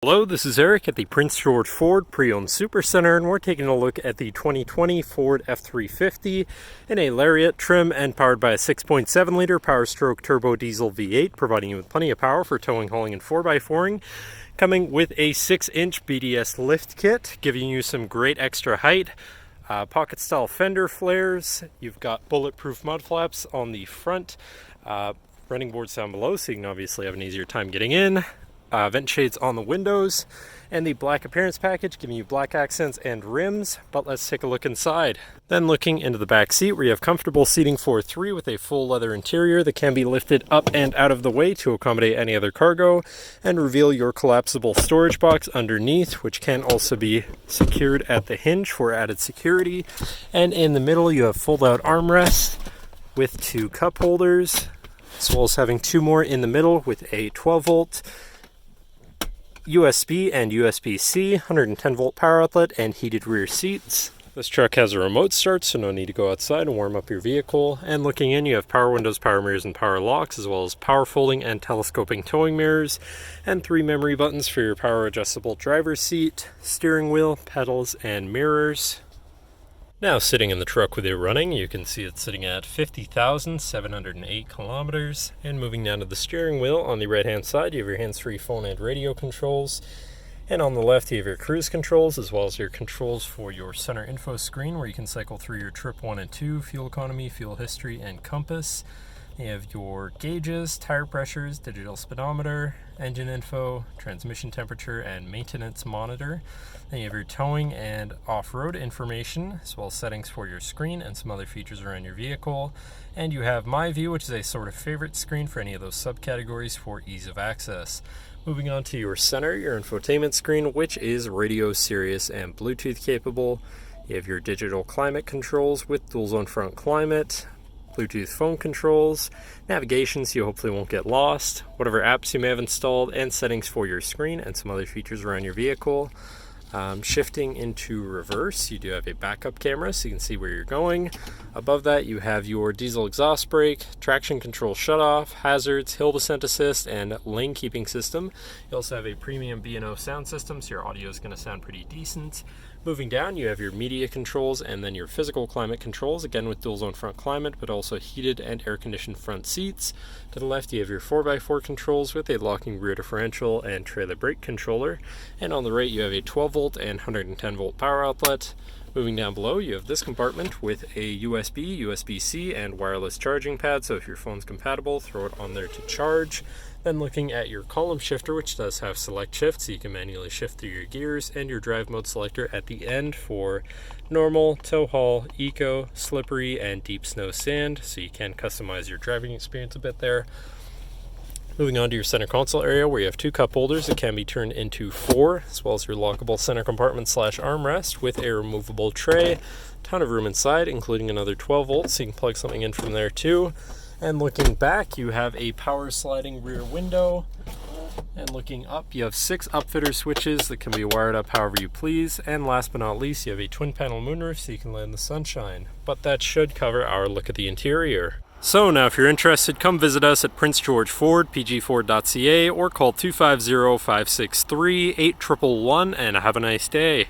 Hello, this is Eric at the Prince George Ford Pre-Owned Supercenter, and we're taking a look at the 2020 Ford F-350 in a Lariat trim and powered by a 6.7-liter Power-Stroke Turbo Diesel V8, providing you with plenty of power for towing, hauling, and 4x4ing. Coming with a 6-inch BDS lift kit, giving you some great extra height. Pocket-style fender flares. You've got bulletproof mud flaps on the front. Running boards down below, so you can obviously have an easier time getting in. Vent shades on the windows, and the black appearance package giving you black accents and rims. But let's take a look inside. Then looking into the back seat, where you have comfortable seating for 3 with a full leather interior that can be lifted up and out of the way to accommodate any other cargo, and reveal your collapsible storage box underneath, which can also be secured at the hinge for added security. And in the middle you have fold out armrests with 2 cup holders, as well as having 2 more in the middle with a 12-volt USB and USB-C, 110 volt power outlet, and heated rear seats. This truck has a remote start, so no need to go outside and warm up your vehicle. And looking in, you have power windows, power mirrors, and power locks, as well as power folding and telescoping towing mirrors, and 3 memory buttons for your power adjustable driver's seat, steering wheel, pedals, and mirrors. Now sitting in the truck with it running, you can see it's sitting at 50,708 kilometers. And moving down to the steering wheel, on the right hand side you have your hands-free phone and radio controls. And on the left you have your cruise controls, as well as your controls for your center info screen, where you can cycle through your trip 1 and 2, fuel economy, fuel history, and compass. You have your gauges, tire pressures, digital speedometer, engine info, transmission temperature, and maintenance monitor. Then you have your towing and off-road information, as well as settings for your screen and some other features around your vehicle. And you have My View, which is a sort of favorite screen for any of those subcategories for ease of access. Moving on to your center, your infotainment screen, which is radio, Sirius, and Bluetooth capable. You have your digital climate controls with dual zone front climate, Bluetooth phone controls, navigation so you hopefully won't get lost, whatever apps you may have installed, and settings for your screen and some other features around your vehicle. Shifting into reverse, you do have a backup camera so you can see where you're going. Above that you have your diesel exhaust brake, traction control shutoff, hazards, hill descent assist, and lane keeping system. You also have a premium B&O sound system, so your audio is going to sound pretty decent. Moving down, you have your media controls and then your physical climate controls, again with dual zone front climate, but also heated and air conditioned front seats. To the left, you have your 4x4 controls with a locking rear differential and trailer brake controller. And on the right, you have a 12 volt and 110 volt power outlet. Moving down below, you have this compartment with a USB, USB-C, and wireless charging pad, so if your phone's compatible, throw it on there to charge. Then looking at your column shifter, which does have select shift, so you can manually shift through your gears, and your drive mode selector at the end for normal, tow haul, eco, slippery, and deep snow sand, so you can customize your driving experience a bit there. Moving on to your center console area, where you have 2 cup holders that can be turned into 4, as well as your lockable center compartment / armrest with a removable tray. Ton of room inside, including another 12 volts, so you can plug something in from there too. And looking back, you have a power sliding rear window. And looking up, you have 6 upfitter switches that can be wired up however you please. And last but not least, you have a twin panel moonroof so you can let in the sunshine. But that should cover our look at the interior. So now if you're interested, come visit us at Prince George Ford, pgford.ca, or call 250-563-8111 and have a nice day.